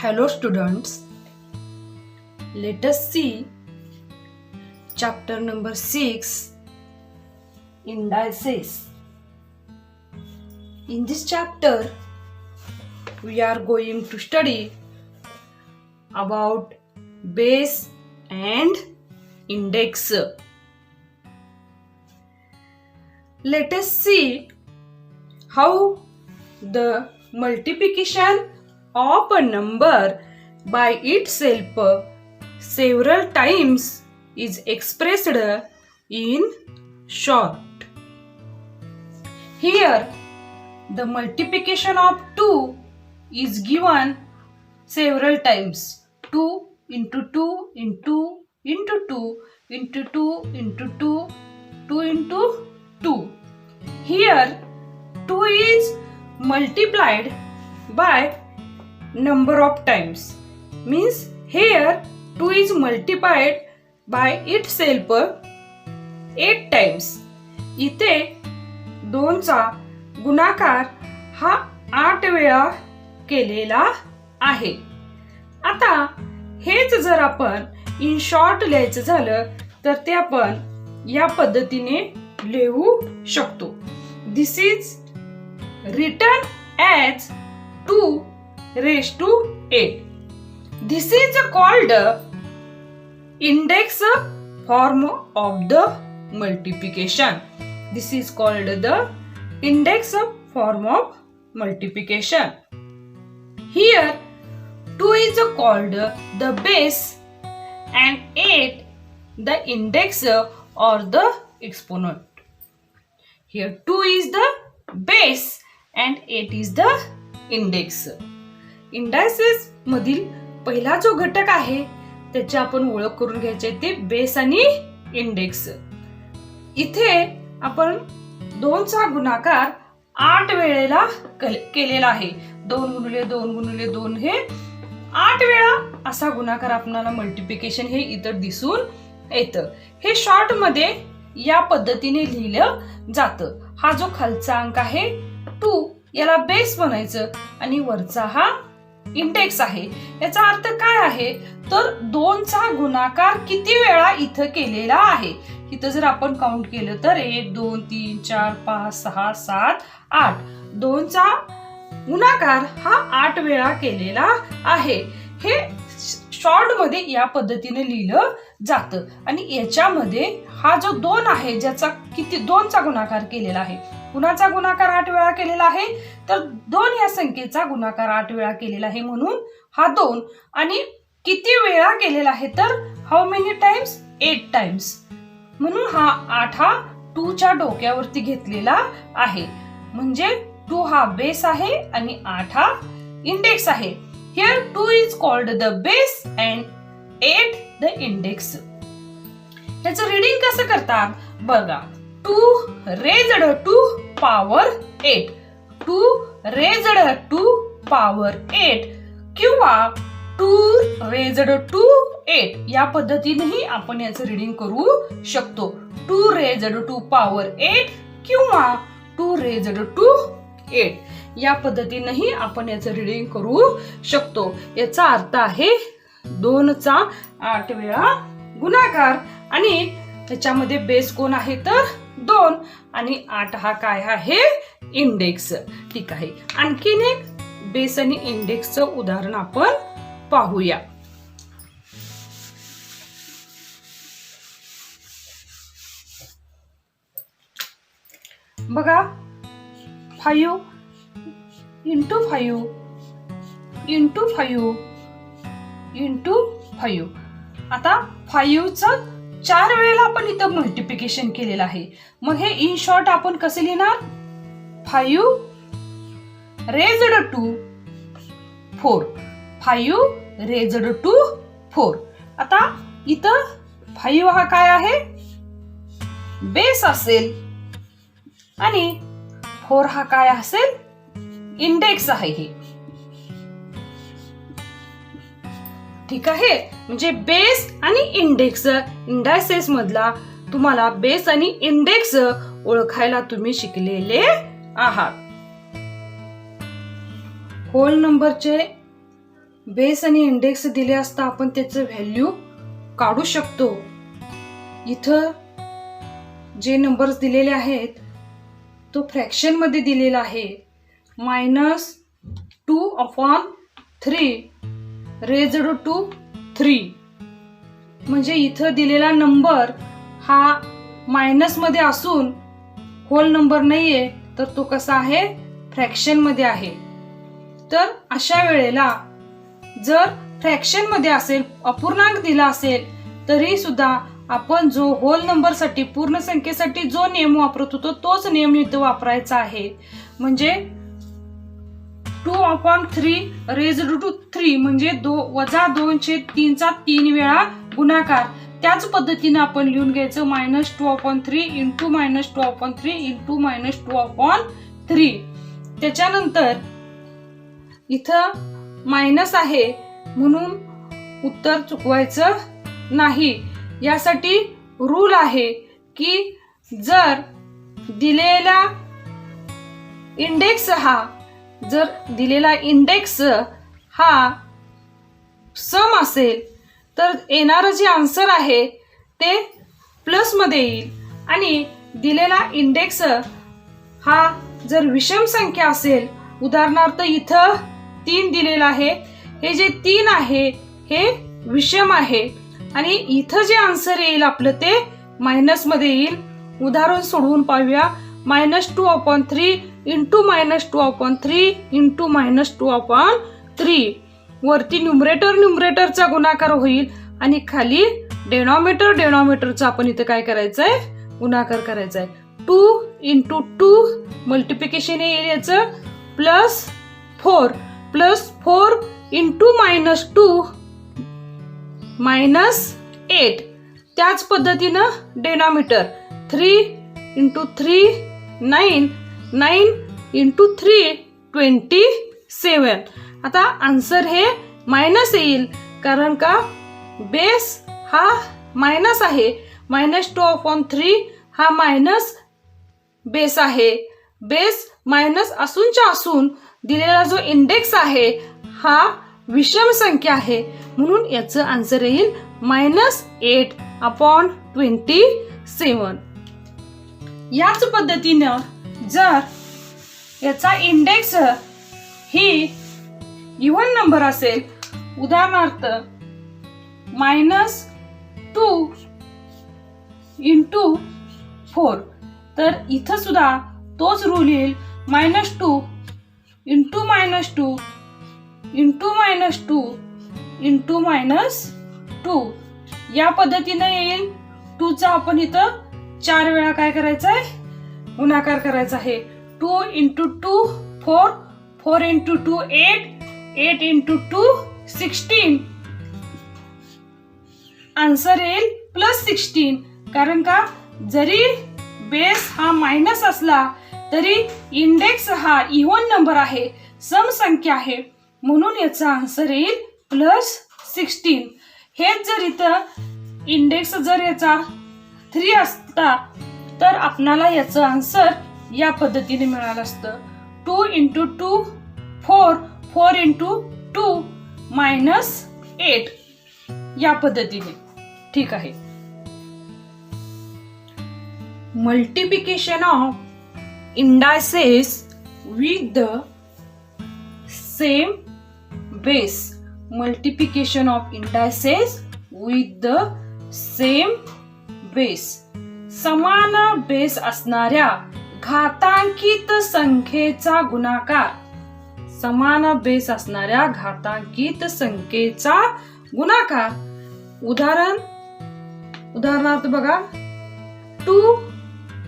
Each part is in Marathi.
Hello students, let us see chapter number 6, Indices. In this chapter, we are going to study about base and index. Let us see how the multiplication of a number by itself several times is expressed in short. Here, the multiplication of 2 is given several times. 2 into 2 into 2 into 2 into 2, 2 into 2. Here, 2 is multiplied by number of times. Means here 2 is multiplied by itself 8 times. इथे 2 चा गुणाकार हा 8 वेळा केलेला आहे. आता हेच जर आपण इन शॉर्ट लिहायचं झालं तर ते आपण या पद्धतीने लिहू शकतो. This is written as 2 raised to 8. This is called index form of the multiplication. This is called the index form of multiplication. Here 2 is called the base and 8 the index or the exponent. Here 2 is the base and 8 is the index. Indices मधील पहिला जो घटक आहे त्याची आपण ओळख करून घ्यायची ते बेस आणि इंडेक्स. इथे आपण 2 चा गुणाकार 8 वेळेला केलेला आहे. 2 गुणिले 2 गुणिले 2 हे 8 वेळा असा गुणाकार आपल्याला मल्टिप्लिकेशन हे इतर दिसून येतं. हे शॉर्ट मध्ये या पद्धतीने लिहिलं जातं. हा जो खालचा अंक आहे 2 याला बेस म्हणायचं आणि वरचा हा इंडेक्स आहे. याचा अर्थ काय आहे तर 2 चा गुणाकार किती वेळा इथं केलेला आहे. इथं जर आपण काउंट केलं तर 1 2 3 4 5 6 7 8 2 चा गुणाकार हा 8 वेळा केलेला आहे. हे शॉर्ट मध्ये या पद्धतीने लिहिलं जातं आणि याच्यामध्ये हा जो 2 आहे ज्याचा किती 2 चा गुणाकार केलेला आहे. कुणाचा गुणाकार 8 वेळा केलेला आहे तर 2 या संख्येचा गुणाकार 8 वेळा केलेला आहे म्हणून हा 2 आणि किती वेळा केलेला आहे तर हाऊ मेनी टाइम्स 8 टाइम्स म्हणून हा 8 हा 2 च्या डोक्यावरती घेतलेला आहे. म्हणजे 2 हा बेस आहे आणि 8 हा इंडेक्स आहे. Here 2 is called the base and 8 the index. याचं रीडिंग कसं करतात बघा. 2 raised to power 8, 2 raised to power 8 किंवा 2 raised to 8 या पद्धतीनेही आपण याचं रीडिंग करू शकतो. 2 raised to power 8 किंवा 2 raised to 8 या पद्धतीनेही आपण याचं रीडिंग करू शकतो. याचा अर्थ आहे 2 चा 8 वेळा गुणाकार आणि त्याच्यामध्ये बेस कोण आहे तर 2 आणि 8 हा काय आहे इंडेक्स. ठीक आहे. आणखीन एक बेस आणि इंडेक्सचं उदाहरण आपण पाहूया. बघा 5 into 5 into 5 into 5. आता 5 चं 4 वेळेला आपण इथं मल्टिप्लिकेशन केलेलं आहे. मग हे इन शॉर्ट आपण कसे लिहिणार 5 raised to 4, 5 raised to 4. आता इथं 5 हा काय आहे बेस असेल आणि 4 हा काय असेल इंडेक्स आहे हे. ठीक आहे. म्हणजे बेस आणि इंडेक्स इंडायसेस मधला तुम्हाला बेस आणि इंडेक्स ओळखायला तुम्ही शिकलेले आहात. होल नंबरचे बेस आणि इंडेक्स दिले असता आपण त्याचं व्हॅल्यू काढू शकतो. इथं जे नंबर्स दिलेले आहेत तो फ्रॅक्शन मध्ये दिलेला आहे. -2/3 रेज्ड टू 3. म्हणजे इथं दिलेला नंबर हा मायनस मध्ये असून होल नंबर नाहीये, तर तो कसा आहे, फ्रॅक्शन मध्ये आहे. तर अशा वेळेला जर फ्रॅक्शन मध्ये असेल, अपूर्णांक दिला असेल, तरी सुद्धा आपण जो होल नंबर साठी, पूर्ण संख्येसाठी जो नियम वापरत होतो तोच नियम इथं वापरायचा आहे. म्हणजे 2/3 रेज्ड टू 3 म्हणजे -2/3 चा 3 वेळा गुणाकार. त्याच पद्धतीने आपण लिहून घ्यायचं -2/3 इंटू -2/3 इंटू -2/3. त्याच्यानंतर इथं मायनस आहे म्हणून उत्तर चुकवायचं नाही. यासाठी रूल आहे की जर दिलेला इंडेक्स हा सम असेल तर येणारं जे आन्सर आहे ते प्लस मध्ये येईल. आणि दिलेला इंडेक्स हा जर विषम संख्या असेल, उदाहरणार्थ इथं 3 दिलेला आहे, हे जे 3 आहे हे विषम आहे आणि इथं जे आन्सर येईल आपलं ते मायनस मध्ये येईल. उदाहरण सोडवून पाहूया. -2/3 इंटू -2/3 इंटू -2/3. वरती न्यूमरेटरचा गुणाकार होईल आणि खाली डेनॉमिनेटरचा आपण इथे काय करायचंय, गुणाकार करायचा आहे. 2 इंटू 2 मल्टिप्लिकेशन येईल याचं +4 इंटू -2 -8. त्याच पद्धतीनं डेनॉमिनेटर 3 इंटू 3 9 इंटू 3 27. आता आन्सर हे मायनस येईल कारण का बेस हा मायनस आहे. -2/3 हा मायनस बेस आहे. बेस मायनस असून दिलेला जो इंडेक्स आहे हा विषम संख्या आहे म्हणून याचं आन्सर येईल -8/27. याच पद्धतीनं जर याचा इंडेक्स ही इव्हन नंबर असेल, उदाहरणार्थ -2 इंटू 4, तर इथं सुद्धा तोच रूल येईल. -2 इंटू -2 इंटू -2 इंटू -2 या पद्धतीनं येईल. 2 चा आपण इथं 4 वेळा काय करायचंय, गुणाकार करायचा आहे. 2 इंटू 2 4, 4 इंटू 2 8, 8 इंटू 2 16. आन्सर येईल +16. कारण का जरी बेस हा मायनस असला तरी इंडेक्स हा इव्हन नंबर आहे, सम संख्या आहे म्हणून याचा आन्सर येईल +16. हेच जर इथं इंडेक्स जर याचा 3 असता तर आपणाला याचं आन्सर या पद्धतीने मिळालं असतं. 2 इंटू 2 4, 4 इंटू 2 -8 या पद्धतीने. ठीक आहे. Multiplication of indices with the same base. Multiplication of indices with the same base. समान बेस असणाऱ्या घातांकित संख्येचा गुणाकार. समान बेस असणाऱ्या घातांकित संख्येचा गुणाकार. उदाहरणार्थ बघा, 2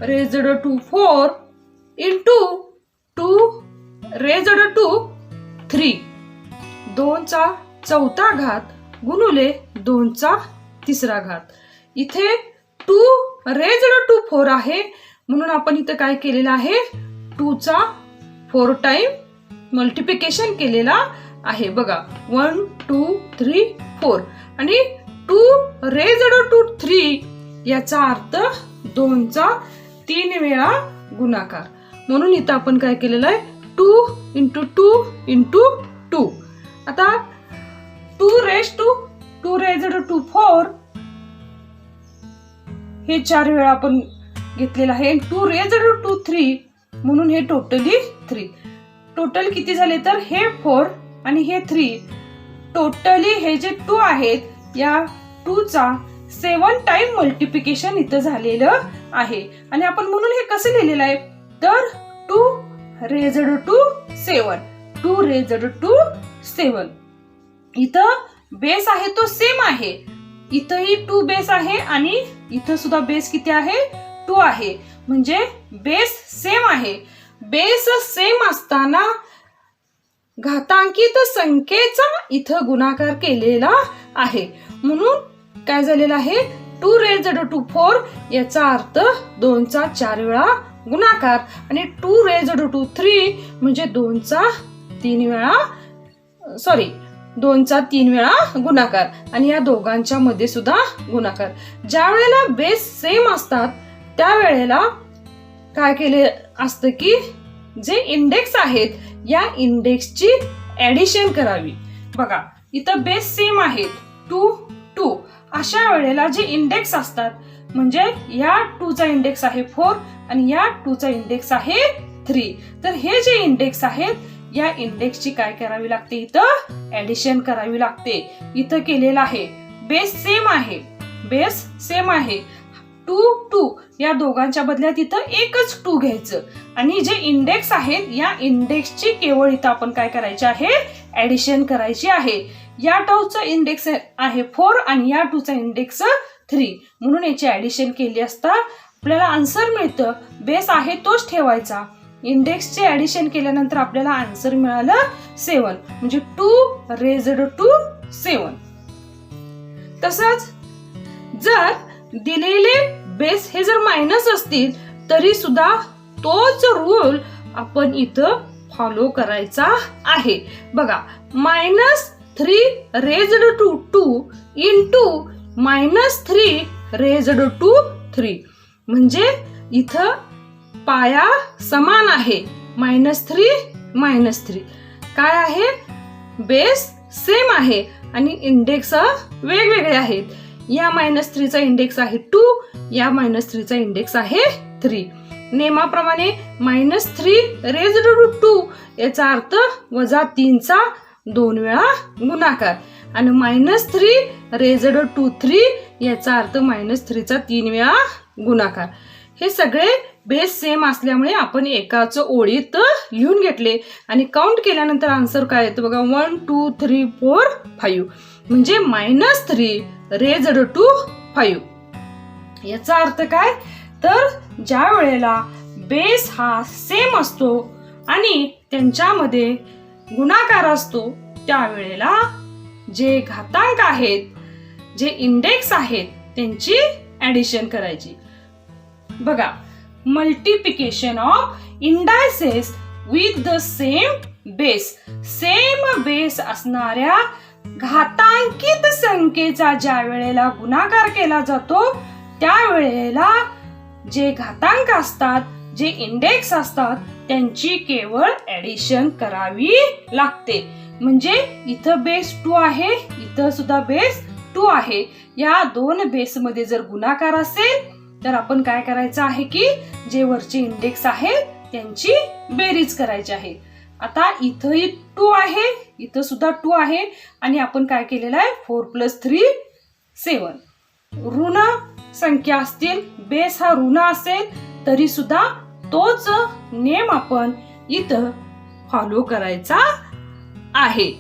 raised to 4 into 2 raised to 3. 2 चा 4था घात गुणुले 2 चा 3रा घात. इथे 2 रेज्ड टू 4 आहे म्हणून आपण इथे काय केलेलं आहे, 2 चा 4 टाइम मल्टिप्लिकेशन केलेला आहे. बघा 1 2 3 4 आणि 2 रेज्ड टू 3 याचा अर्थ 2 चा 3 वेळा गुणाकार. म्हणून इथं आपण काय केलेलं आहे, 2 इंटू 2 इंटू 2. आता 2 raised to 4 हे 4 वेळा आपण घेतलेलं आहे. 2 raised to 3 म्हणून हे टोटली 3. टोटल किती झाले तर हे 4 आणि हे 3. टोटली हे जे 2 आहेत या 2 चा 7 टाइम मल्टिप्लिकेशन इथं झालेलं आहे. आणि आपण म्हणून हे कसं लिहिलेलं आहे तर 2 raised to 7. 2 raised to 7. इथं बेस आहे तो सेम आहे. इथंही 2 बेस आहे आणि इथं सुद्धा बेस किती आहे 2 आहे. म्हणजे बेस सेम आहे. बेस सेम असताना घातांकित संख्येचा इथं गुणाकार केलेला आहे. म्हणून काय झालेलं आहे 2 raised to 4 याचा अर्थ 2 चा 4 वेळा गुणाकार आणि 2 raised to 3 म्हणजे 2 चा 3 वेळा गुणाकार आणि या दोघांच्या मध्ये सुद्धा गुणाकार. ज्या वेळेला बेस सेम असतात त्या वेळेला काय केले असतं की जे इंडेक्स आहेत या इंडेक्सची ऍडिशन करावी. बघा इथं बेस सेम आहेत 2 अशा वेळेला जे इंडेक्स असतात म्हणजे या 2 चा इंडेक्स आहे 4 आणि या 2 चा इंडेक्स आहे 3. तर हे जे इंडेक्स आहेत या इंडेक्सची काय करावी लागते इथं ऍडिशन करावी लागते. इथं केलेलं आहे बेस सेम आहे 2 या दोघांच्या बदल्यात इथं एकच 2 घ्यायचं आणि जे इंडेक्स आहेत या इंडेक्सची केवळ इथं आपण काय करायचे आहे ऍडिशन करायची आहे. या 2 चा इंडेक्स आहे 4 आणि या 2 चा इंडेक्स 3 म्हणून याची ऍडिशन केली असता आपल्याला आन्सर मिळतं. बेस आहे तोच ठेवायचा. इंडेक्सचे ऍडिशन केल्यानंतर आपल्याला आन्सर मिळालं 7 म्हणजे 2 raised to 7. तसंच जर दिलेले बेस हे जर मायनस असतील तरी सुद्धा तोच रूल आपण इथं फॉलो करायचा आहे. बघा -3 raised to 2 into -3 raised to 3 म्हणजे इथं पाया समान आहे. -3 काय आहे बेस सेम आहे आणि इंडेक्स वेगवेगळे आहेत. या -3 चा इंडेक्स आहे 2 या -3 चा इंडेक्स आहे 3. नियमाप्रमाणे -3 raised to 2 याचा अर्थ -3 चा 2 वेळा गुणाकार आणि -3 raised to 3 याचा अर्थ -3 चा 3 वेळा गुणाकार. हे सगळे बेस सेम असल्यामुळे आपण एकाच ओळीत लिहून घेतले आणि काउंट केल्यानंतर आन्सर काय येतं बघा 1 2 3 4 5 म्हणजे -3 raised to 5. याचा अर्थ काय तर ज्या वेळेला बेस हा सेम असतो आणि त्यांच्यामध्ये गुणाकार असतो त्यावेळेला जे घातांक आहेत जे इंडेक्स आहेत त्यांची ऍडिशन करायची. बघा multiplication of indices with the same base असणाऱ्या घातांकित संख्येचा ज्या वेळेला गुणाकार केला जातो त्यावेळेला जे घातांक असतात जे इंडेक्स असतात त्यांची केवळ ऍडिशन करावी लागते. म्हणजे इथं बेस 2 आहे इथं सुद्धा बेस 2 आहे. या दोन बेस मध्ये जर गुणाकार असेल तर आपण काय करायचं आहे की जे वरचे इंडेक्स आहेत त्यांची बेरीज करायची आहे. आता इथंही 2 आहे इथं सुद्धा 2 आहे आणि आपण काय केलेलं आहे 4 + 3 7. ऋण संख्या असतील बेस हा ऋण असेल तरी सुद्धा तोच नेम आपण इथं फॉलो करायचा आहे.